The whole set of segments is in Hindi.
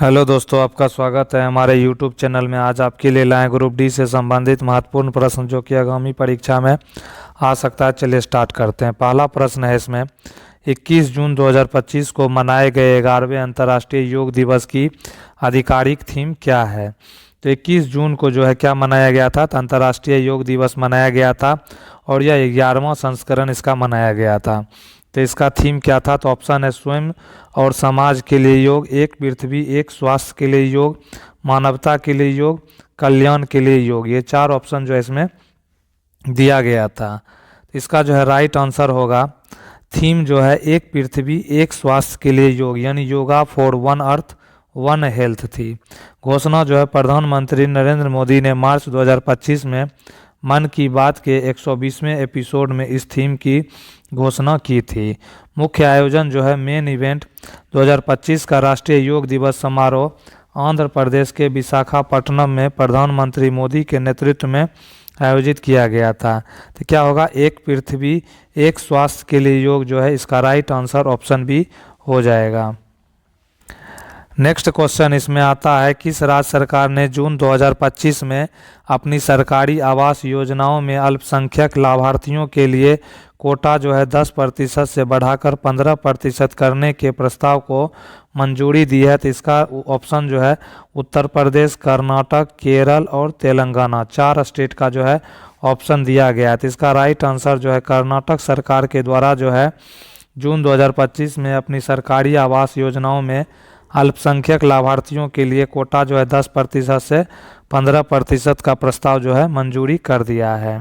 हेलो दोस्तों, आपका स्वागत है हमारे यूट्यूब चैनल में। आज आपके लिए लाए ग्रुप डी से संबंधित महत्वपूर्ण प्रश्न जो कि आगामी परीक्षा में आ सकता है। चलिए स्टार्ट करते हैं। पहला प्रश्न है इसमें, 21 जून 2025 को मनाए गए 11वें अंतर्राष्ट्रीय योग दिवस की आधिकारिक थीम क्या है। तो 21 जून को जो है क्या मनाया गया था, तो अंतर्राष्ट्रीय योग दिवस मनाया गया था और यह 11वां संस्करण इसका मनाया गया था। तो इसका थीम क्या था, तो ऑप्शन है स्वयं और समाज के लिए योग, एक पृथ्वी एक स्वास्थ्य के लिए योग, मानवता के लिए योग, कल्याण के लिए योग। ये चार ऑप्शन जो है इसमें दिया गया था। तो इसका जो है राइट आंसर होगा, थीम जो है एक पृथ्वी एक स्वास्थ्य के लिए योग, यानी yoga for one earth one health थी। घोषणा जो है प्रधानमंत्री नरेंद्र मोदी ने मार्च 2025 में मन की बात के 120वें एपिसोड में इस थीम की घोषणा की थी। मुख्य आयोजन जो है मेन इवेंट 2025 का राष्ट्रीय योग दिवस समारोह आंध्र प्रदेश के विशाखापट्टनम में प्रधानमंत्री मोदी के नेतृत्व में आयोजित किया गया था। तो क्या होगा, एक पृथ्वी एक स्वास्थ्य के लिए योग जो है इसका राइट आंसर ऑप्शन बी हो जाएगा। नेक्स्ट क्वेश्चन इसमें आता है, किस राज्य सरकार ने जून 2025 में अपनी सरकारी आवास योजनाओं में अल्पसंख्यक लाभार्थियों के लिए कोटा जो है 10% से बढ़ाकर 15% करने के प्रस्ताव को मंजूरी दी है। तो इसका ऑप्शन जो है उत्तर प्रदेश, कर्नाटक, केरल और तेलंगाना, चार स्टेट का जो है ऑप्शन दिया गया है। तो इसका राइट आंसर जो है कर्नाटक सरकार के द्वारा जो है जून 2025 में अपनी सरकारी आवास योजनाओं में अल्पसंख्यक लाभार्थियों के लिए कोटा जो है 10% से 15% का प्रस्ताव जो है मंजूरी कर दिया है।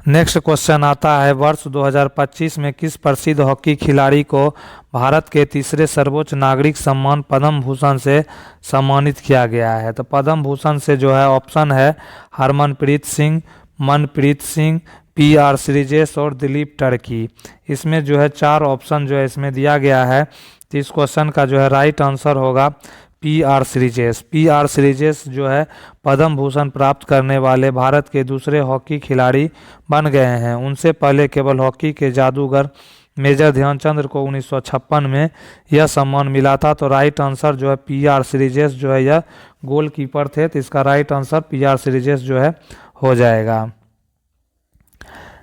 नेक्स्ट क्वेश्चन आता है, वर्ष 2025 में किस प्रसिद्ध हॉकी खिलाड़ी को भारत के तीसरे सर्वोच्च नागरिक सम्मान पद्म भूषण से सम्मानित किया गया है। तो पद्म भूषण से जो है ऑप्शन है हरमनप्रीत सिंह, मनप्रीत सिंह, PR श्रीजेश और दिलीप टर्की। इसमें जो है चार ऑप्शन जो है इसमें दिया गया है। तो इस क्वेश्चन का जो है राइट आंसर होगा PR श्रीजेश। PR श्रीजेश जो है पद्म भूषण प्राप्त करने वाले भारत के दूसरे हॉकी खिलाड़ी बन गए हैं। उनसे पहले केवल हॉकी के जादूगर मेजर ध्यानचंद को 1956 में यह सम्मान मिला था। तो राइट आंसर जो है PR श्रीजेश जो है यह गोलकीपर थे। तो इसका राइट आंसर PR श्रीजेश जो है हो जाएगा।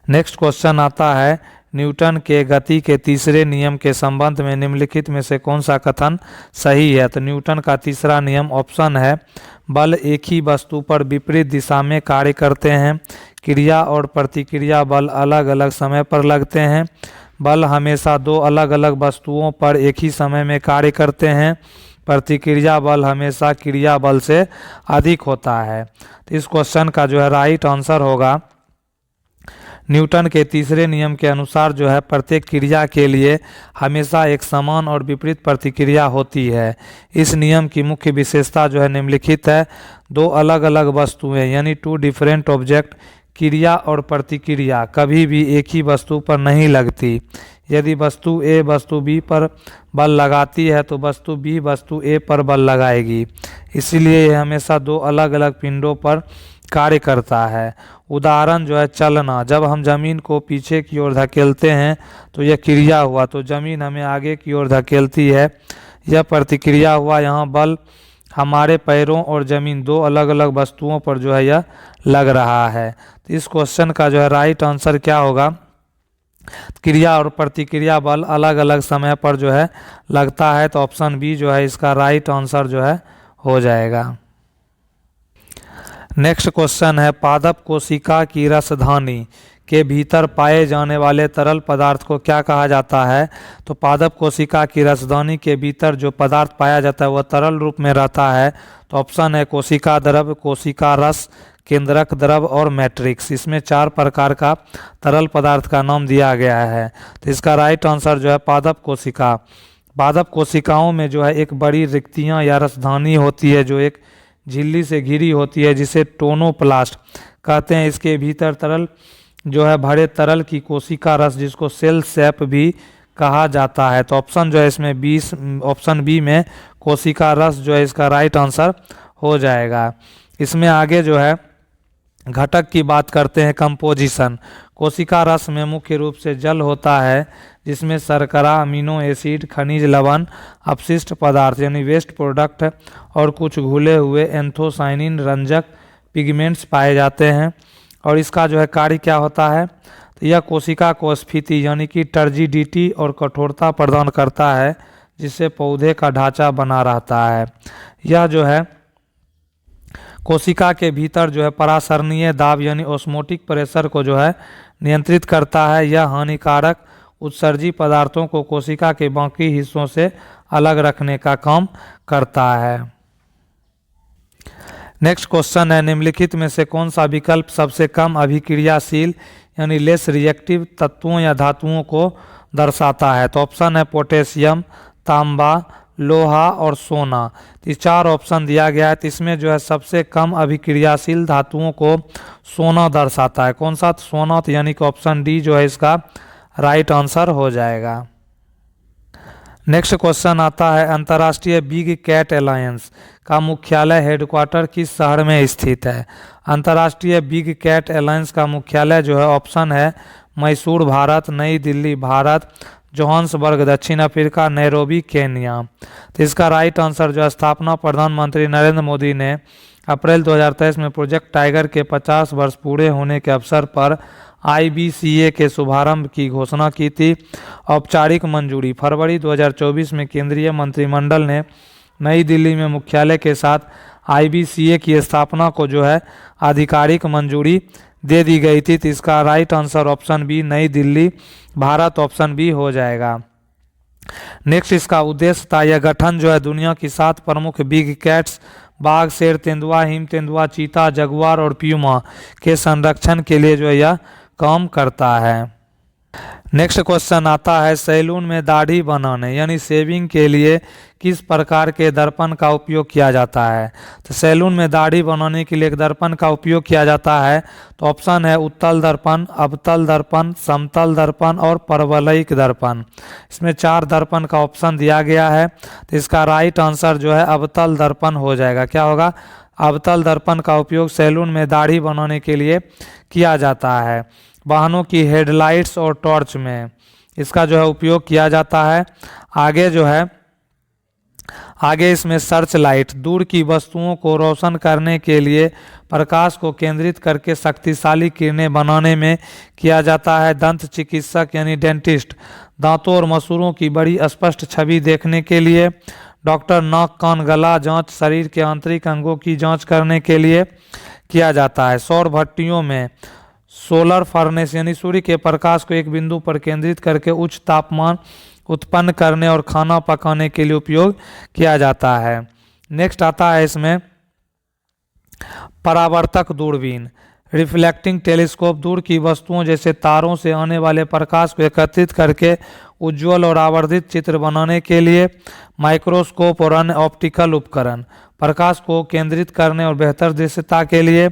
नेक्स्ट क्वेश्चन आता है, न्यूटन के गति के तीसरे नियम के संबंध में निम्नलिखित में से कौन सा कथन सही है। तो न्यूटन का तीसरा नियम ऑप्शन है बल एक ही वस्तु पर विपरीत दिशा में कार्य करते हैं, क्रिया और प्रतिक्रिया बल अलग अलग समय पर लगते हैं, बल हमेशा दो अलग अलग वस्तुओं पर एक ही समय में कार्य करते हैं, प्रतिक्रिया बल हमेशा क्रिया बल से अधिक होता है। तो इस क्वेश्चन का जो है राइट आंसर होगा, न्यूटन के तीसरे नियम के अनुसार जो है प्रत्येक क्रिया के लिए हमेशा एक समान और विपरीत प्रतिक्रिया होती है। इस नियम की मुख्य विशेषता जो है निम्नलिखित है, दो अलग अलग वस्तुएं यानी टू डिफरेंट ऑब्जेक्ट क्रिया और प्रतिक्रिया कभी भी एक ही वस्तु पर नहीं लगती। यदि वस्तु A वस्तु B पर बल लगाती है तो वस्तु B वस्तु A पर बल लगाएगी। इसीलिए यह हमेशा दो अलग अलग पिंडों पर कार्य करता है। उदाहरण जो है चलना, जब हम जमीन को पीछे की ओर धकेलते हैं तो यह क्रिया हुआ, तो जमीन हमें आगे की ओर धकेलती है, यह प्रतिक्रिया हुआ। यहाँ बल हमारे पैरों और जमीन दो अलग अलग वस्तुओं पर जो है यह लग रहा है। तो इस क्वेश्चन का जो है राइट आंसर क्या होगा, क्रिया और प्रतिक्रिया बल अलग अलग समय पर जो है लगता है। तो ऑप्शन बी जो है इसका राइट आंसर जो है हो जाएगा। नेक्स्ट क्वेश्चन है, पादप कोशिका की रसधानी के भीतर पाए जाने वाले तरल पदार्थ को क्या कहा जाता है। तो पादप कोशिका की रसधानी के भीतर जो पदार्थ पाया जाता है वह तरल रूप में रहता है। तो ऑप्शन है कोशिका द्रव, कोशिका रस, केंद्रक द्रव और मैट्रिक्स। इसमें चार प्रकार का तरल पदार्थ का नाम दिया गया है। तो इसका राइट आंसर जो है पादप कोशिका। पादप कोशिकाओं में जो है एक बड़ी रिक्तियां या रसधानी होती है जो एक झिल्ली से घिरी होती है जिसे टोनोप्लास्ट कहते हैं। इसके भीतर तरल जो है भरे तरल की कोशिका रस जिसको सेल सैप भी कहा जाता है। तो ऑप्शन जो है इसमें ऑप्शन बी में कोशिका रस जो है इसका राइट आंसर हो जाएगा। इसमें आगे जो है घटक की बात करते हैं, कंपोजिशन। कोशिका रस में मुख्य रूप से जल होता है, जिसमें शर्करा, अमीनो एसिड, खनिज लवण, अपशिष्ट पदार्थ यानी वेस्ट प्रोडक्ट और कुछ घुले हुए एंथोसाइनिन रंजक पिगमेंट्स पाए जाते हैं। और इसका जो है कार्य क्या होता है, तो यह कोशिका को स्फीति यानी कि टर्जिडिटी और कठोरता प्रदान करता है, जिससे पौधे का ढांचा बना रहता है। यह जो है कोशिका के भीतर जो है परासरणीय दाब यानी ऑस्मोटिक प्रेशर को जो है नियंत्रित करता है। यह हानिकारक उत्सर्जी पदार्थों को कोशिका के बाकी हिस्सों से अलग रखने का काम करता है। नेक्स्ट क्वेश्चन है, निम्नलिखित में से कौन सा विकल्प सबसे कम अभिक्रियाशील यानी लेस रिएक्टिव तत्वों या धातुओं को दर्शाता है? तो ऑप्शन है पोटेशियम, तांबा, लोहा और सोना। तो ये चार ऑप्शन दिया गया है, तो इसमें जो है सबसे कम अभिक्रियाशील धातुओं को सोना दर्शाता है। कौन सा? सोना। तो यानी कि ऑप्शन डी जो है इसका राइट आंसर हो जाएगा। नेक्स्ट क्वेश्चन आता है, अंतर्राष्ट्रीय बिग कैट अलायंस का मुख्यालय हेडक्वार्टर किस शहर में स्थित है? अंतर्राष्ट्रीय बिग कैट अलायंस का मुख्यालय जो है ऑप्शन है मैसूर भारत, नई दिल्ली भारत, जोहान्सबर्ग दक्षिण अफ्रीका, नैरोबी केन्या। तो इसका राइट आंसर जो है स्थापना प्रधानमंत्री नरेंद्र मोदी ने अप्रैल 2023 में प्रोजेक्ट टाइगर के 50 वर्ष पूरे होने के अवसर पर IBCA के शुभारंभ की घोषणा की थी। औपचारिक मंजूरी फरवरी 2024 में केंद्रीय मंत्रिमंडल ने नई दिल्ली में मुख्यालय के साथ IBCA की स्थापना को जो है आधिकारिक मंजूरी दे दी गई थी। तो इसका राइट आंसर ऑप्शन बी नई दिल्ली भारत ऑप्शन बी हो जाएगा। नेक्स्ट इसका उद्देश्य था, यह गठन जो है दुनिया की 7 प्रमुख बिग कैट्स बाघ, शेर, तेंदुआ, हिम तेंदुआ, चीता, जगुआर और प्यूमा के संरक्षण के लिए जो है यह काम करता है। नेक्स्ट क्वेश्चन आता है, सैलून में दाढ़ी बनाने यानी शेविंग के लिए किस प्रकार के दर्पण का उपयोग किया जाता है? तो सैलून में दाढ़ी बनाने के लिए एक दर्पण का उपयोग किया जाता है। तो ऑप्शन है उत्तल दर्पण, अवतल दर्पण, समतल दर्पण और परवलयिक दर्पण। इसमें 4 दर्पण का ऑप्शन दिया गया है। तो इसका राइट आंसर जो है अवतल दर्पण हो जाएगा। क्या होगा? अवतल दर्पण का उपयोग सैलून में दाढ़ी बनाने के लिए किया जाता है। वाहनों की हेडलाइट्स और टॉर्च में इसका जो है उपयोग किया जाता है। आगे इसमें सर्च लाइट दूर की वस्तुओं को रोशन करने के लिए प्रकाश को केंद्रित करके शक्तिशाली किरणें बनाने में किया जाता है। दंत चिकित्सक यानी डेंटिस्ट दांतों और मसूड़ों की बड़ी स्पष्ट छवि देखने के लिए। डॉक्टर नाक कान गला जांच शरीर के आंतरिक अंगों की जांच करने के लिए किया जाता है। सौर भट्टियों में सोलर फर्नेस यानी सूर्य के प्रकाश को एक बिंदु पर केंद्रित करके उच्च तापमान उत्पन्न करने और खाना पकाने के लिए उपयोग किया जाता है। नेक्स्ट आता है इसमें परावर्तक दूरबीन रिफ्लेक्टिंग टेलीस्कोप दूर की वस्तुओं जैसे तारों से आने वाले प्रकाश को एकत्रित करके उज्ज्वल और आवर्धित चित्र बनाने के लिए। माइक्रोस्कोप और अन्य ऑप्टिकल उपकरण प्रकाश को केंद्रित करने और बेहतर दृश्यता के लिए।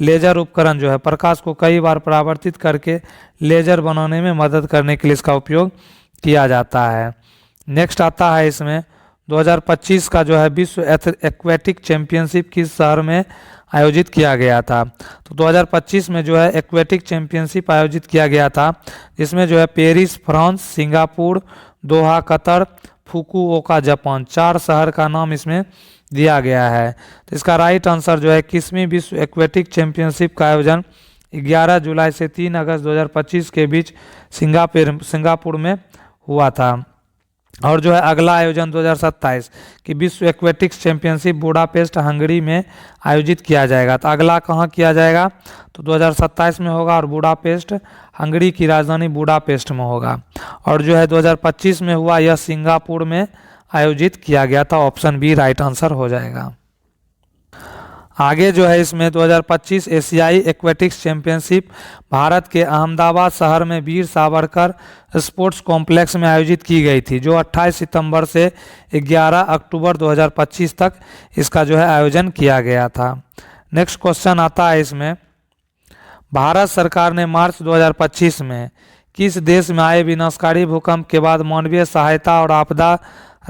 लेजर उपकरण जो है प्रकाश को कई बार परावर्तित करके लेजर बनाने में मदद करने के लिए इसका उपयोग किया जाता है। नेक्स्ट आता है इसमें 2025 का जो है विश्व एक्वेटिक चैंपियनशिप किस शहर में आयोजित किया गया था? तो 2025 में जो है एक्वेटिक चैंपियनशिप आयोजित किया गया था, जिसमें जो है Paris France, Singapore, Doha Qatar, Fukuoka Japan 4 शहर का नाम इसमें दिया गया है। तो इसका राइट आंसर जो है 21वीं विश्व एक्वेटिक चैंपियनशिप का आयोजन 11 जुलाई से 3 अगस्त 2025 के बीच सिंगापुर में हुआ था। और जो है अगला आयोजन 2027 की विश्व एक्वेटिक्स चैंपियनशिप बुडापेस्ट हंगरी में आयोजित किया जाएगा। तो अगला कहाँ किया जाएगा? तो 2027 में होगा और बुडापेस्ट हंगरी की राजधानी बुडापेस्ट में होगा। और जो है 2025 में हुआ यह सिंगापुर में आयोजित किया गया था। ऑप्शन बी राइट आंसर हो जाएगा। आगे जो है इसमें 2025 एशियाई एक्वेटिक्स चैंपियनशिप भारत के अहमदाबाद शहर में वीर सावरकर स्पोर्ट्स कॉम्प्लेक्स में आयोजित की गई थी, जो 28 सितंबर से 11 अक्टूबर 2025 तक इसका जो है आयोजन किया गया था। नेक्स्ट क्वेश्चन आता है इसमें, भारत सरकार ने मार्च 2025 में किस देश में आए विनाशकारी भूकंप के बाद मानवीय सहायता और आपदा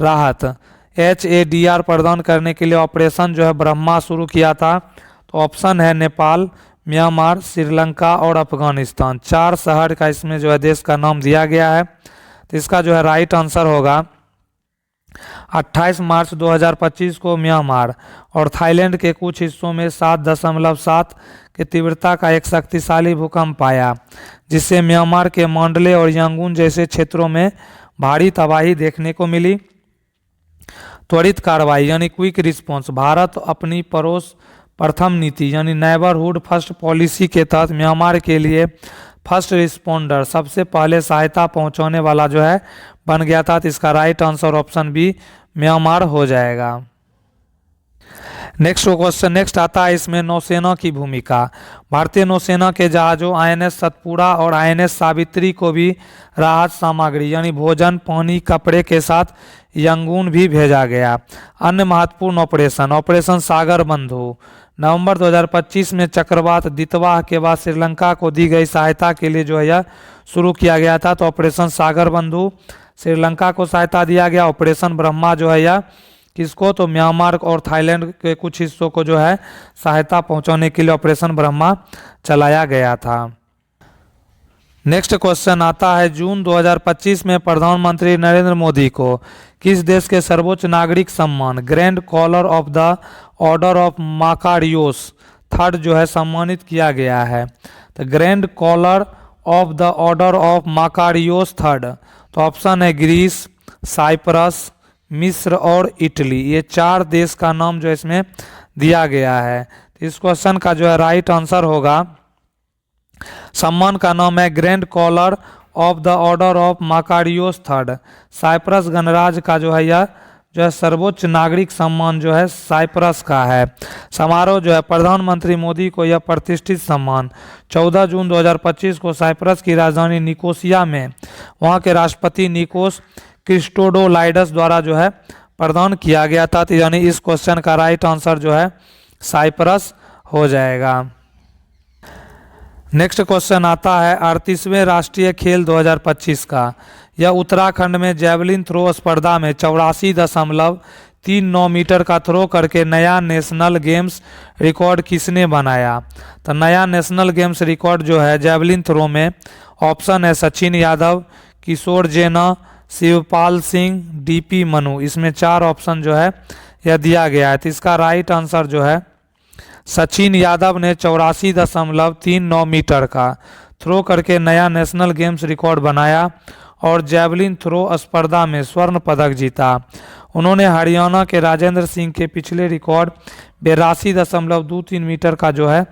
राहत HADR प्रदान करने के लिए ऑपरेशन जो है ब्रह्मा शुरू किया था? तो ऑप्शन है नेपाल, म्यांमार, श्रीलंका और अफगानिस्तान। 4 शहर का इसमें जो है देश का नाम दिया गया है। तो इसका जो है राइट आंसर होगा 28 मार्च 2025 को म्यांमार और थाईलैंड के कुछ हिस्सों में 7.7 की तीव्रता का एक शक्तिशाली भूकंप आया, जिससे म्यांमार के मांडले और यांगून जैसे क्षेत्रों में भारी तबाही देखने को मिली। त्वरित कार्रवाई यानी क्विक रिस्पॉन्स। भारत अपनी पड़ोस प्रथम नीति यानी नेबरहुड फर्स्ट पॉलिसी के तहत म्यांमार के लिए फर्स्ट रिस्पॉन्डर, सबसे पहले सहायता पहुंचाने वाला जो है बन गया था। तो इसका right answer option B Myanmar हो जाएगा। नेक्स्ट क्वेश्चन नेक्स्ट आता है इसमें नौसेना की भूमिका। भारतीय नौसेना के जहाजों INS सतपुड़ा और INS सावित्री को भी राहत सामग्री यानी भोजन, पानी, कपड़े के साथ यंगून भी भेजा गया। अन्य महत्वपूर्ण ऑपरेशन सागर बंधु। नवंबर 2025 में चक्रवात दितवाह के बाद श्रीलंका को दी गई सहायता के लिए जो है यह शुरू किया गया था। तो ऑपरेशन सागर बंधु श्रीलंका को सहायता दिया गया। ऑपरेशन ब्रह्मा जो है यह किसको, तो म्यांमार और थाईलैंड के कुछ हिस्सों को जो है सहायता पहुंचाने के लिए ऑपरेशन ब्रह्मा चलाया गया था। नेक्स्ट क्वेश्चन आता है जून 2025 में प्रधानमंत्री नरेंद्र मोदी को किस देश के सर्वोच्च नागरिक सम्मान grand collar of the order of Makarios third जो है सम्मानित किया गया है। तो grand collar of the order of Makarios third, तो ऑप्शन है ग्रीस, साइप्रस, मिस्र और इटली। ये 4 देश का नाम जो इसमें दिया गया है। तो इस क्वेश्चन का जो है राइट आंसर होगा, सम्मान का नाम है grand collar of the order of Makarios third. Cyprus गणराज्य का जो है यह जो है सर्वोच्च नागरिक सम्मान जो है साइप्रस का है। समारोह जो है प्रधानमंत्री मोदी को यह प्रतिष्ठित सम्मान 14 जून 2025 को साइप्रस की राजधानी निकोसिया में वहां के राष्ट्रपति निकोस क्रिस्टोडोलाइडस द्वारा जो है प्रदान किया गया था। तो यानी इस क्वेश्चन का राइट आंसर जो है साइप्रस हो जाएगा। नेक्स्ट क्वेश्चन आता है 38वें राष्ट्रीय खेल 2025 का। यह उत्तराखंड में जैवलिन थ्रो स्पर्धा में 84.39 मीटर का थ्रो करके नया नेशनल गेम्स रिकॉर्ड किसने बनाया। तो नया नेशनल गेम्स रिकॉर्ड जो है जैवलिन थ्रो में ऑप्शन है सचिन यादव, किशोर जेना, शिवपाल सिंह, DP मनु। इसमें 4 ऑप्शन जो है यह दिया गया है। तो इसका राइट आंसर जो है सचिन यादव ने 84.39 मीटर का थ्रो करके नया नेशनल गेम्स रिकॉर्ड बनाया और जैवलिन थ्रो स्पर्धा में स्वर्ण पदक जीता। उन्होंने हरियाणा के राजेंद्र सिंह के पिछले रिकॉर्ड 82.23 मीटर का जो है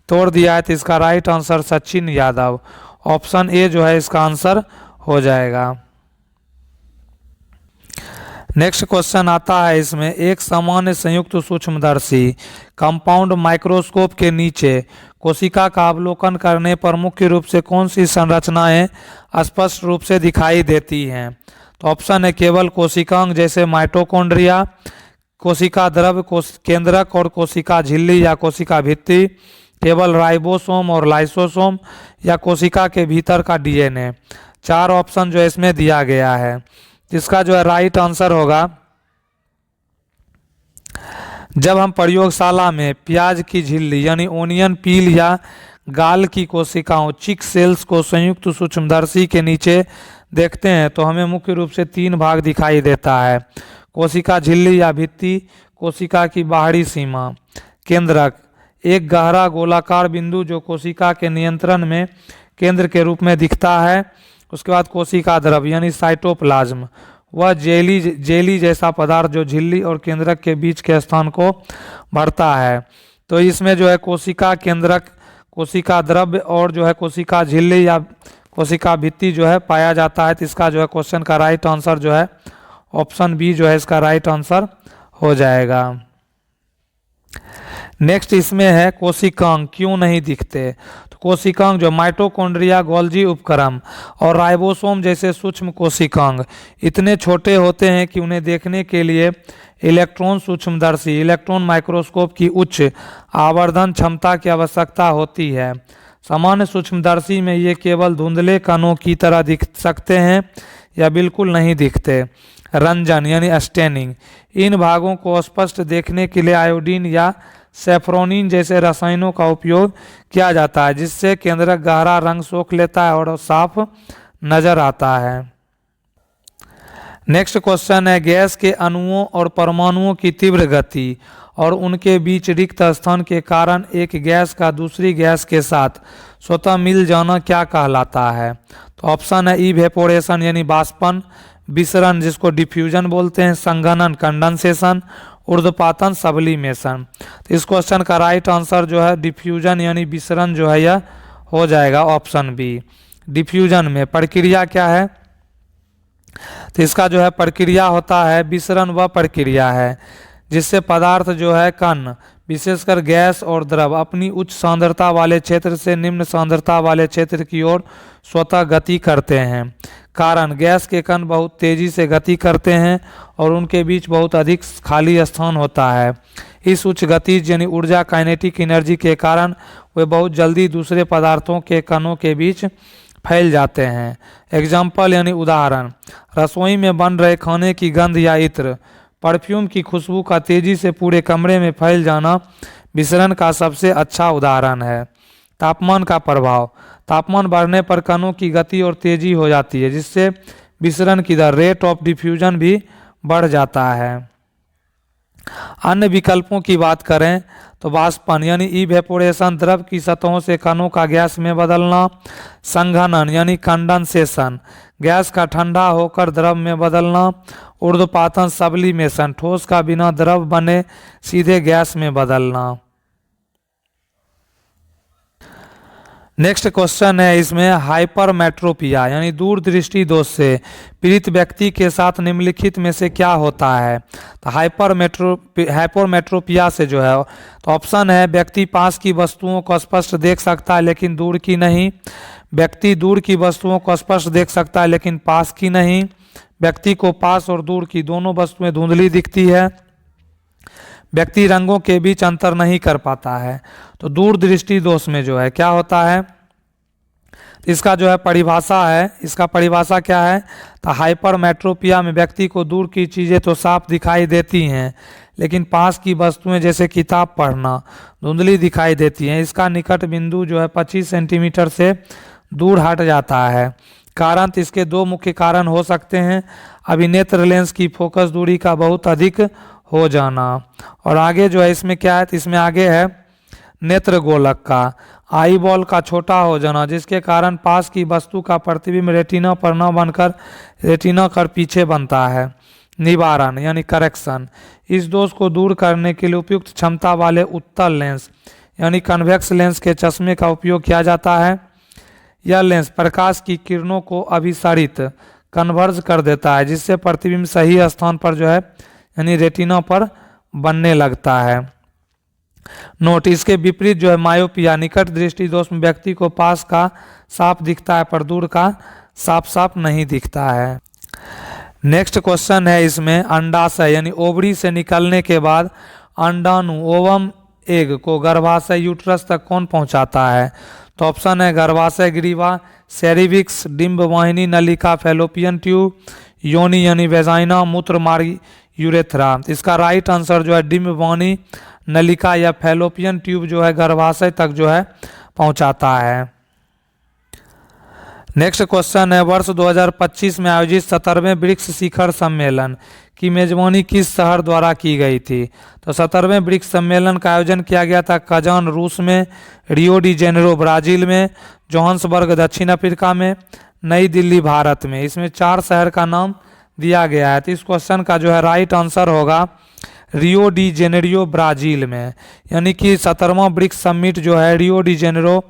तोड़ दिया है। तो इसका right answer Sachin Yadav, option A जो है इसका आंसर हो जाएगा। नेक्स्ट क्वेश्चन आता है इसमें एक सामान्य संयुक्त सूक्ष्मदर्शी कंपाउंड माइक्रोस्कोप के नीचे कोशिका का अवलोकन करने पर मुख्य रूप से कौन सी संरचनाएं स्पष्ट रूप से दिखाई देती हैं। तो ऑप्शन है केवल कोशिकांग जैसे माइटोकॉन्ड्रिया, कोशिका द्रव्य केंद्रक और कोशिका झिल्ली या कोशिका भित्ति, केवल राइबोसोम और लाइसोसोम या कोशिका के भीतर का DNA। 4 ऑप्शन जो इसमें दिया गया है। जिसका जो है राइट आंसर होगा, जब हम प्रयोगशाला में प्याज की झिल्ली यानी ओनियन पील या गाल की कोशिकाओं चिक सेल्स को संयुक्त सूक्ष्मदर्शी के नीचे देखते हैं तो हमें मुख्य रूप से 3 भाग दिखाई देता है। कोशिका झिल्ली या भित्ति, कोशिका की बाहरी सीमा, केंद्रक, एक गहरा गोलाकार बिंदु जो कोशिका के नियंत्रण में केंद्र के रूप में दिखता है। उसके बाद कोशिका द्रव्य यानी साइटोप्लाज्म, वह जेली जैसा पदार्थ जो झिल्ली और केंद्रक के बीच के स्थान को भरता है। तो इसमें जो है कोशिका केंद्रक, कोशिका द्रव्य और जो है कोशिका झिल्ली या कोशिका भित्ति जो है पाया जाता है। तो इसका जो है क्वेश्चन का राइट आंसर जो है ऑप्शन बी जो है इसका राइट आंसर हो जाएगा। नेक्स्ट इसमें है कोशिकांग क्यों नहीं दिखते। तो कोशिकांग जो माइटोकॉन्ड्रिया, गोल्जी उपक्रम और राइबोसोम जैसे सूक्ष्म कोशिकांग इतने छोटे होते हैं कि उन्हें देखने के लिए इलेक्ट्रॉन सूक्ष्मदर्शी इलेक्ट्रॉन माइक्रोस्कोप की उच्च आवर्धन क्षमता की आवश्यकता होती है। सामान्य सूक्ष्मदर्शी में ये केवल धुंधले कणों की तरह दिख सकते हैं या बिल्कुल नहीं दिखते। रंजन यानी स्टेनिंग, इन भागों को स्पष्ट देखने के लिए आयोडीन या सेफ्रोनिन जैसे रसायनों का उपयोग किया जाता है, जिससे केंद्रक गहरा रंग सोख लेता है और साफ नजर आता है। नेक्स्ट क्वेश्चन है, गैस के अणुओं और परमाणुओं की तीव्र गति और उनके बीच रिक्त स्थान के कारण एक गैस का दूसरी गैस के साथ स्वतः मिल जाना क्या कहलाता है? तो ऑप्शन है इवेपोरेशन यानी बाष्पन, विसरण जिसको डिफ्यूजन बोलते हैं, संघनन कंडेंसेशन, ऊर्ध्वपातन सब्लिमेशन। तो इस क्वेश्चन का राइट आंसर जो है डिफ्यूजन यानी विसरण जो है यह हो जाएगा ऑप्शन बी। डिफ्यूजन में प्रक्रिया क्या है? तो इसका जो है प्रक्रिया होता है, विसरण वह प्रक्रिया है जिससे पदार्थ जो है कण विशेषकर गैस और द्रव अपनी उच्च सांद्रता वाले क्षेत्र से निम्न सांद्रता वाले क्षेत्र की ओर स्वतः गति करते हैं। कारण गैस के कण बहुत तेजी से गति करते हैं और उनके बीच बहुत अधिक खाली स्थान होता है। इस उच्च गति यानी ऊर्जा काइनेटिक एनर्जी के कारण वे बहुत जल्दी दूसरे पदार्थों के कणों के बीच फैल जाते हैं। एग्जाम्पल यानी उदाहरण, रसोई में बन रहे खाने की गंध या इत्र, परफ्यूम की खुशबू का तेजी से पूरे कमरे में फैल जाना विसरण का सबसे अच्छा उदाहरण है। तापमान का प्रभाव, तापमान बढ़ने पर कणों की गति और तेजी हो जाती है, जिससे विसरण की दर रेट ऑफ डिफ्यूजन भी बढ़ जाता है। अन्य विकल्पों की बात करें तो वाष्पन यानी इवेपोरेशन द्रव की सतहों से कणों का गैस में बदलना, संघनन यानी कंडेंसेशन गैस का ठंडा होकर द्रव में बदलना, ऊर्ध्वपातन सब्लिमेशन ठोस का बिना द्रव बने सीधे गैस में बदलना। नेक्स्ट क्वेश्चन है इसमें, हाइपरमेट्रोपिया यानी दूरदृष्टि दोष से पीड़ित व्यक्ति के साथ निम्नलिखित में से क्या होता है? तो हाइपरमेट्रोपिया से जो है तो ऑप्शन है व्यक्ति पास की वस्तुओं को स्पष्ट देख सकता है लेकिन दूर की नहीं, व्यक्ति दूर की वस्तुओं को स्पष्ट देख सकता है लेकिन पास की नहीं, व्यक्ति को पास और दूर की दोनों वस्तुएं धुंधली दिखती है, व्यक्ति रंगों के बीच अंतर नहीं कर पाता है। तो दूरदृष्टि दोष में जो है क्या होता है, इसका जो है परिभाषा है, इसका परिभाषा क्या है? तो हाइपरमेट्रोपिया में व्यक्ति को दूर की चीज़ें तो साफ दिखाई देती हैं लेकिन पास की वस्तुएं जैसे किताब पढ़ना धुंधली दिखाई देती हैं। इसका निकट बिंदु जो है 25 सेंटीमीटर से दूर हट जाता है। कारण तो इसके दो मुख्य कारण हो सकते हैं, अभिनेत्र लेंस की फोकस दूरी का बहुत अधिक हो जाना, और आगे जो है इसमें क्या है, तो इसमें आगे है नेत्र गोलक का आई बॉल का छोटा हो जाना, जिसके कारण पास की वस्तु का प्रतिबिंब रेटिना पर न बनकर रेटिना कर पीछे बनता है। निवारण यानी करेक्शन, इस दोष को दूर करने के लिए उपयुक्त क्षमता वाले उत्तल लेंस यानी कन्वेक्स लेंस के चश्मे का उपयोग किया जाता है। यह लेंस प्रकाश की किरणों को अभिसारित कन्वर्ज कर देता है, जिससे प्रतिबिंब सही स्थान पर जो है यानी रेटिना पर बनने लगता है। नोट, इसके विपरीत जो है मायोपिया निकट दृष्टि दोष में व्यक्ति को पास का साफ दिखता है पर दूर का साफ साफ नहीं दिखता है। नेक्स्ट क्वेश्चन है इसमें, अंडाशय यानी ओवरी से निकलने के बाद अंडाणु ओवम एग को गर्भाशय यूट्रस तक कौन पहुंचाता है? तो ऑप्शन है गर्भाशय ग्रीवा, सेरिविक्स, डिंब वाहिनी नलिका, फैलोपियन ट्यूब, योनि यानी वेजाइना, मूत्र मार्ग यूरेथ्रा। इसका राइट आंसर जो है डिंब वाहिनी नलिका या फैलोपियन ट्यूब जो है गर्भाशय तक जो है पहुंचाता है। नेक्स्ट क्वेश्चन है, वर्ष 2025 में आयोजित 17वें ब्रिक्स शिखर सम्मेलन की मेजबानी किस शहर द्वारा की गई थी? तो 17वें ब्रिक्स सम्मेलन का आयोजन किया गया था कजान रूस में, रियो डी जेनेरो ब्राजील में, जोहान्सबर्ग दक्षिण अफ्रीका में, नई दिल्ली भारत में। इसमें 4 शहर का नाम दिया गया है। तो इस क्वेश्चन का जो है राइट आंसर होगा रियो डी जेनेरियो ब्राजील में, यानी कि 17वां ब्रिक्स समिट जो है रियो डी जेनेरो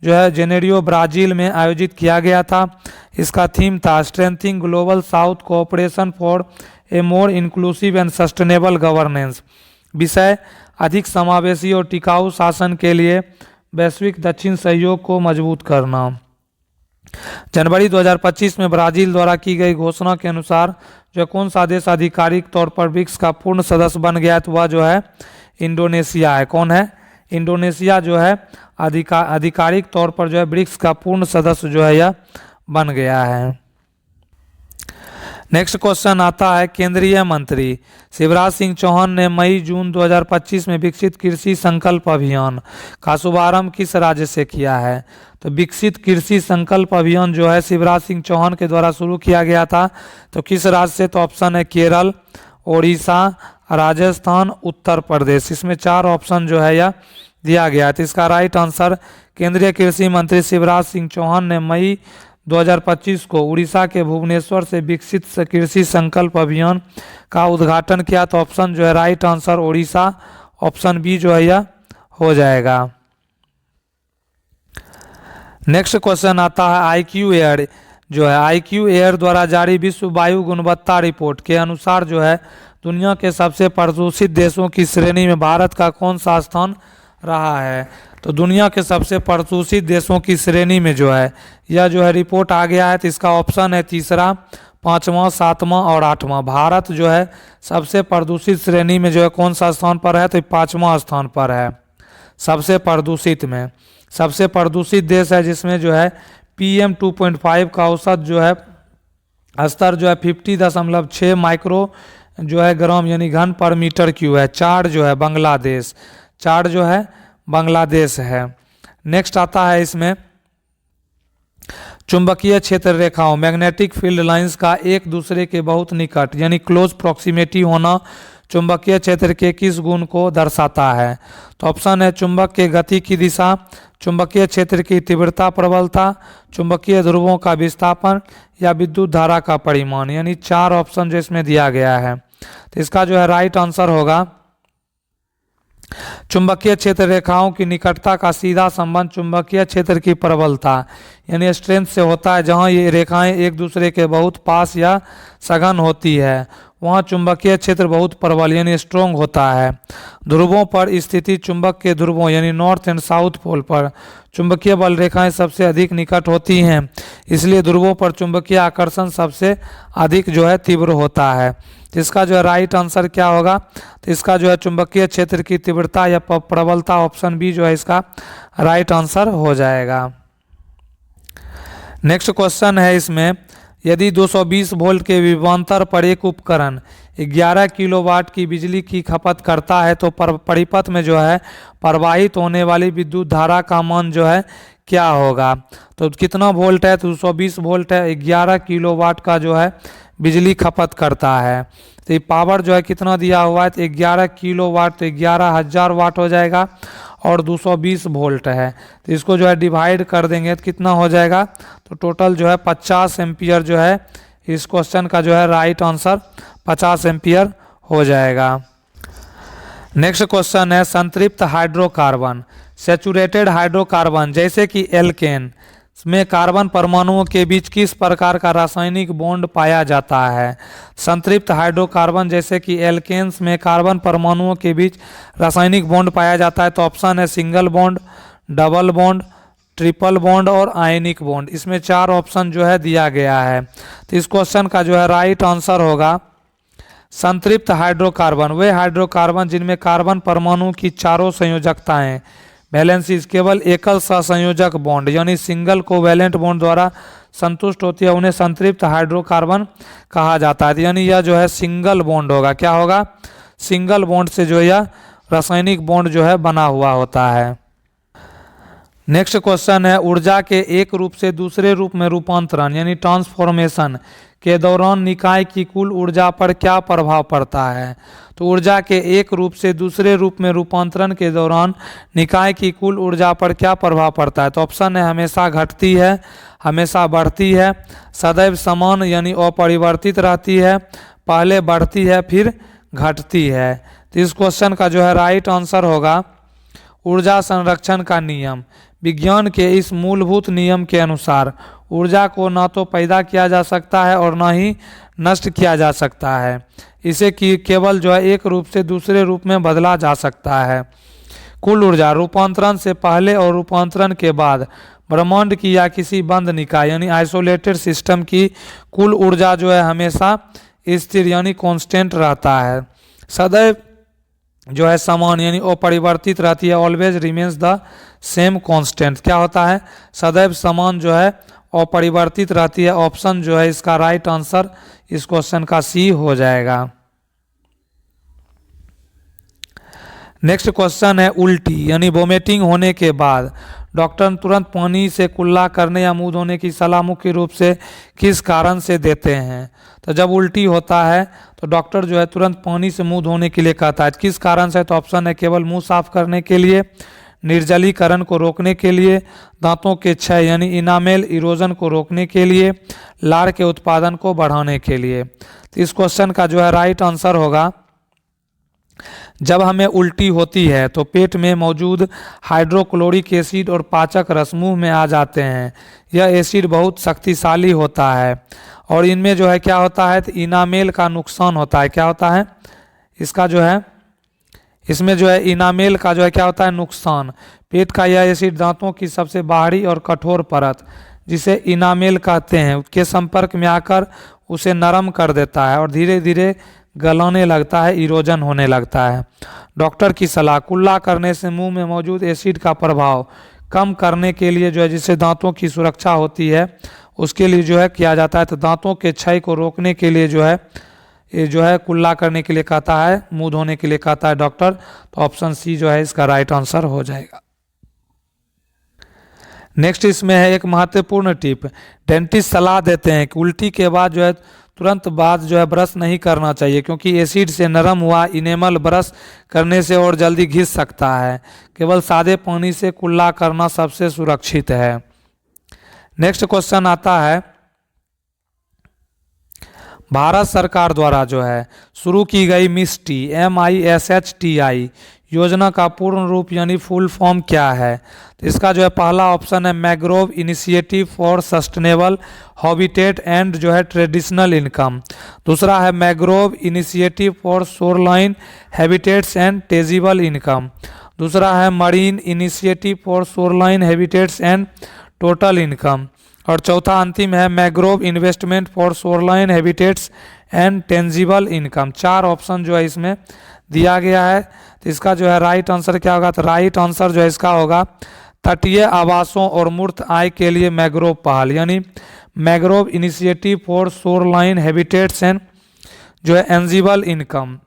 जो है जेनेरियो ब्राजील में आयोजित किया गया था। इसका थीम था strengthening global south cooperation for a more inclusive and sustainable governance. विषय अधिक समावेशी और टिकाऊ शासन के लिए वैश्विक दक्षिण सहयोग को मजबूत करना। जनवरी 2025 में ब्राजील द्वारा की गई घोषणा के अनुसार जो कौन सा देश आधिकारिक तौर पर ब्रिक्स का पूर्ण सदस्य बन गया है, तो वह जो है इंडोनेशिया है। कौन है? इंडोनेशिया जो है आधिकारिक तौर पर जो है ब्रिक्स का पूर्ण सदस्य जो है यह बन गया है। नेक्स्ट क्वेश्चन आता है, केंद्रीय मंत्री शिवराज सिंह चौहान ने मई जून 2025 में विकसित कृषि संकल्प अभियान का शुभारंभ किस राज्य से किया है? तो विकसित कृषि संकल्प अभियान जो है शिवराज सिंह चौहान के द्वारा शुरू किया गया था, तो किस राज्य से? तो ऑप्शन है केरल, ओडिशा, राजस्थान, उत्तर प्रदेश। इसमें 4 ऑप्शन जो है यह दिया गया है। तो इसका राइट आंसर, केंद्रीय कृषि मंत्री शिवराज सिंह चौहान ने मई 2025 को उड़ीसा के भुवनेश्वर से विकसित कृषि संकल्प अभियान का उद्घाटन किया। तो ऑप्शन जो है right answer Orissa, option B जो है यह हो जाएगा। नेक्स्ट क्वेश्चन आता है, आईक्यू एयर जो है आईक्यू एयर द्वारा जारी विश्व वायु गुणवत्ता रिपोर्ट के अनुसार जो है दुनिया के सबसे प्रदूषित देशों की श्रेणी में भारत का कौन सा स्थान रहा है? तो दुनिया के सबसे प्रदूषित देशों की श्रेणी में जो है यह जो है रिपोर्ट आ गया है। तो इसका ऑप्शन है तीसरा, 5वां, 7वां और 8वां। भारत जो है सबसे प्रदूषित श्रेणी में जो है कौन सा स्थान पर है? तो 5वां स्थान पर है सबसे प्रदूषित में। सबसे प्रदूषित देश है जिसमें जो है PM 2.5 का औसत जो है स्तर जो है 50.6 माइक्रो जो है ग्राम यानी घन पर मीटर क्यूब है। 4 जो है बांग्लादेश, 4 जो है बांग्लादेश है। नेक्स्ट आता है इसमें चुंबकीय क्षेत्र रेखाओं मैग्नेटिक फील्ड लाइंस का एक दूसरे के बहुत निकट यानी क्लोज प्रॉक्सिमिटी होना चुंबकीय क्षेत्र के किस गुण को दर्शाता है? तो ऑप्शन है चुंबक के गति की दिशा, चुंबकीय क्षेत्र की तीव्रता प्रबलता, चुंबकीय ध्रुवों का विस्थापन या विद्युत धारा का परिमाण। यानी 4 ऑप्शन जो इसमें दिया गया है। तो इसका जो है राइट आंसर होगा चुंबकीय क्षेत्र रेखाओं की निकटता का सीधा संबंध चुंबकीय क्षेत्र की प्रबलता यानी स्ट्रेंथ से होता है। जहां ये रेखाएं एक दूसरे के बहुत पास या सघन होती है वहां चुंबकीय क्षेत्र बहुत प्रबल यानी स्ट्रोंग होता है। ध्रुवों पर स्थिति चुंबक के ध्रुवों यानी नॉर्थ एंड साउथ पोल पर चुंबकीय बल रेखाएं सबसे अधिक निकट होती हैं, इसलिए ध्रुवों पर चुंबकीय आकर्षण सबसे अधिक जो है तीव्र होता है। तो इसका जो है राइट आंसर क्या होगा? तो इसका जो है चुंबकीय क्षेत्र की तीव्रता या प्रबलता, ऑप्शन बी जो है इसका राइट आंसर हो जाएगा। नेक्स्ट क्वेश्चन है इसमें, यदि 220 वोल्ट के विभवांतर पर एक उपकरण 11 किलोवाट की बिजली की खपत करता है तो परिपथ में जो है प्रवाहित होने वाली विद्युत धारा का मान जो है क्या होगा? तो कितना वोल्ट है? 220 वोल्ट है, 11 किलोवाट का जो है बिजली खपत करता है। तो ये पावर जो है कितना दिया हुआ है? तो 11 किलोवाट, तो 11,000 वाट हो जाएगा और 220 वोल्ट है। तो इसको जो है डिवाइड कर देंगे तो कितना हो जाएगा? तो टोटल जो है 50 एम्पियर जो है इस क्वेश्चन का जो है राइट आंसर 50 एम्पियर हो जाएगा। नेक्स्ट क्वेश्चन है, संतृप्त हाइड्रोकार्बन सैचुरेटेड हाइड्रोकार्बन जैसे कि एल्केन में कार्बन परमाणुओं के बीच किस प्रकार का रासायनिक बॉन्ड पाया जाता है? संतृप्त हाइड्रोकार्बन जैसे कि एल्केन्स में कार्बन परमाणुओं के बीच रासायनिक बॉन्ड पाया जाता है। तो ऑप्शन है single bond, double bond, triple bond और आयनिक बॉन्ड। इसमें 4 ऑप्शन जो है दिया गया है। तो इस क्वेश्चन का जो है राइट आंसर होगा संतृप्त हाइड्रोकार्बन वे हाइड्रोकार्बन जिनमें कार्बन परमाणु की चारों संयोजकताएं वैलेंसीज केवल एकल सहसंयोजक बॉन्ड यानी सिंगल कोवैलेंट बॉन्ड द्वारा संतुष्ट होती है, उन्हें संतृप्त हाइड्रोकार्बन कहा जाता है। यानी यह जो है सिंगल बॉन्ड होगा। क्या होगा? सिंगल बॉन्ड से जो यह रासायनिक बॉन्ड जो है बना हुआ होता है। नेक्स्ट क्वेश्चन है, ऊर्जा के एक रूप से दूसरे रूप में रूपांतरण यानी ट्रांसफॉर्मेशन के दौरान निकाय की कुल ऊर्जा पर क्या प्रभाव पड़ता है? तो ऊर्जा के एक रूप से दूसरे रूप में रूपांतरण के दौरान निकाय की कुल ऊर्जा पर क्या प्रभाव पड़ता है? तो ऑप्शन है हमेशा घटती है, हमेशा बढ़ती है, सदैव समान यानी अपरिवर्तित रहती है, पहले बढ़ती है फिर घटती है। तो इस क्वेश्चन का जो है राइट आंसर होगा ऊर्जा संरक्षण का नियम। विज्ञान के इस मूलभूत नियम के अनुसार ऊर्जा को न तो पैदा किया जा सकता है और न ही नष्ट किया जा सकता है, इसे कि केवल जो है एक रूप से दूसरे रूप में बदला जा सकता है। कुल ऊर्जा रूपांतरण से पहले और रूपांतरण के बाद ब्रह्मांड की या किसी बंद निकाय यानी आइसोलेटेड सिस्टम की कुल ऊर्जा जो है हमेशा स्थिर यानी कांस्टेंट रहता है, सदैव जो है समान यानी अपरिवर्तित रहती है, always remains the same constant. क्या होता है? सदैव समान जो है अपरिवर्तित रहती है। ऑप्शन जो है इसका राइट आंसर इस क्वेश्चन का सी हो जाएगा। नेक्स्ट क्वेश्चन है उल्टी यानी वोमिटिंग होने के बाद डॉक्टर तुरंत पानी से कुल्ला करने या मुंह धोने की सलाह मुख्य रूप से किस कारण से देते हैं। तो जब उल्टी होता है तो डॉक्टर जो है तुरंत पानी से मुंह धोने के लिए कहता है। किस कारण से, तो ऑप्शन है केवल मुंह साफ करने के लिए, निर्जलीकरण को रोकने के लिए, दांतों के क्षय यानी इनामेल इरोजन को रोकने के लिए, लार के उत्पादन को बढ़ाने के लिए। तो इस क्वेश्चन का जो है राइट आंसर होगा, जब हमें उल्टी होती है तो पेट में मौजूद हाइड्रोक्लोरिक एसिड और पाचक रस मुंह में आ जाते हैं। यह एसिड बहुत शक्तिशाली होता है और इनमें जो है क्या होता है, तो इनामेल का नुकसान होता है। क्या होता है इसका जो है, इसमें जो है इनामेल का जो है क्या होता है, नुकसान। पेट का यह एसिड दांतों की सबसे बाहरी और कठोर परत जिसे इनामेल कहते हैं के संपर्क में आकर उसे नरम कर देता है और धीरे धीरे गलाने लगता है, इरोजन होने लगता है। डॉक्टर की सलाह, कुल्ला करने से मुंह में मौजूद एसिड का प्रभाव कम करने के लिए जो है, जिससे दांतों की सुरक्षा होती है, उसके लिए जो है किया जाता है। तो दांतों के क्षय को रोकने के लिए जो है ये जो है कुल्ला करने के लिए कहता है, मुंह धोने के लिए कहता है डॉक्टर। तो ऑप्शन सी जो है इसका राइट आंसर हो जाएगा। नेक्स्ट इसमें है एक महत्वपूर्ण टिप, डेंटिस्ट सलाह देते हैं कि उल्टी के बाद जो है तुरंत बाद जो है ब्रश नहीं करना चाहिए, क्योंकि एसिड से नरम हुआ इनेमल ब्रश करने से और जल्दी घिस सकता है। केवल सादे पानी से कुल्ला करना सबसे सुरक्षित है। नेक्स्ट क्वेश्चन आता है, भारत सरकार द्वारा जो है शुरू की गई मिस्टी MISHTI योजना का पूर्ण रूप यानी फुल फॉर्म क्या है। तो इसका जो है पहला ऑप्शन है mangrove initiative for sustainable habitat and जो है ट्रेडिशनल इनकम। दूसरा है mangrove initiative for shoreline habitats and tangible income. दूसरा है marine initiative for shoreline habitats and total income. और चौथा अंतिम है mangrove investment for shoreline habitats and tangible income. 4 option जो है इसमें दिया गया है। तो इसका जो है राइट आंसर क्या होगा, तो राइट आंसर जो है इसका होगा तटीय आवासों और मूर्त आय के लिए मैग्रोव पहल, यानी mangrove initiative for shoreline habitats and जो है एंजिबल इनकम।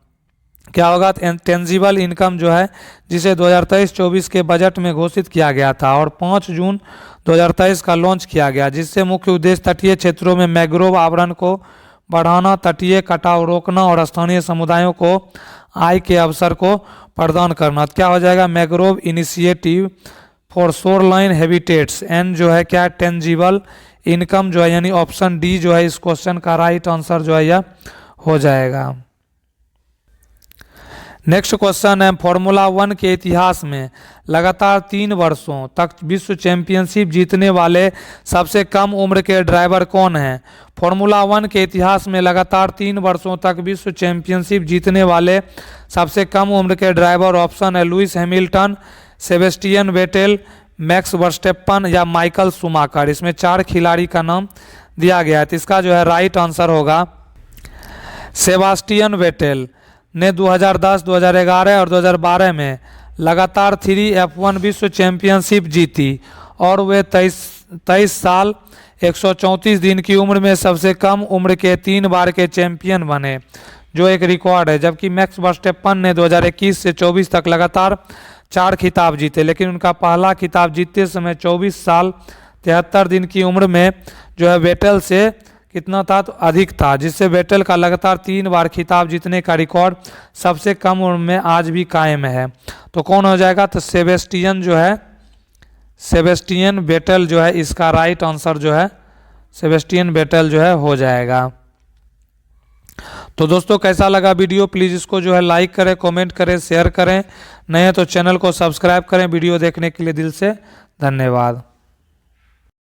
क्या होगा, टेंजिबल इनकम जो है जिसे 2023-24 के बजट में घोषित किया गया था और 5 जून 2023 का लॉन्च किया गया, जिससे मुख्य उद्देश्य तटीय क्षेत्रों में मैग्रोव आवरण को बढ़ाना, तटीय कटाव रोकना और स्थानीय समुदायों को आय के अवसर को प्रदान करना। क्या हो जाएगा, mangrove initiative for shoreline habitats and जो है क्या टेंजिबल इनकम जो है, यानी ऑप्शन डी जो है इस क्वेश्चन का राइट आंसर जो है यह हो जाएगा। नेक्स्ट क्वेश्चन है, फॉर्मूला 1 के इतिहास में लगातार 3 वर्षों तक विश्व चैंपियनशिप जीतने वाले सबसे कम उम्र के ड्राइवर कौन हैं। फॉर्मूला 1 के इतिहास में लगातार 3 वर्षों तक विश्व चैंपियनशिप जीतने वाले सबसे कम उम्र के ड्राइवर ऑप्शन है Lewis Hamilton, Sebastian Vettel, Max Verstappen या माइकल शूमाकर। इसमें 4 खिलाड़ी का नाम दिया गया है। तो इसका जो है राइट आंसर होगा सेबास्टियन वेटेल ने 2010, 2011 और 2012 में लगातार 3 F1 विश्व चैंपियनशिप जीती और वे 23 साल 134 दिन की उम्र में सबसे कम उम्र के 3 बार के चैंपियन बने, जो एक रिकॉर्ड है। जबकि मैक्स वर्स्टेप्पन ने 2021 से 24 तक लगातार 4 खिताब जीते, लेकिन उनका पहला खिताब जीतते समय 24 साल 73 दिन की उम्र में जो है वेटेल से कितना था, तो अधिक था, जिससे वेटेल का लगातार 3 बार खिताब जीतने का रिकॉर्ड सबसे कम उम्र में आज भी कायम है। तो कौन हो जाएगा, तो सेबेस्टियन जो है, सेबेस्टियन वेटेल जो है इसका राइट आंसर जो है सेबेस्टियन वेटेल जो है हो जाएगा। तो दोस्तों कैसा लगा वीडियो, प्लीज़ इसको जो है लाइक करें, कमेंट करें, शेयर करें। नए तो चैनल को सब्सक्राइब करें। वीडियो देखने के लिए दिल से धन्यवाद।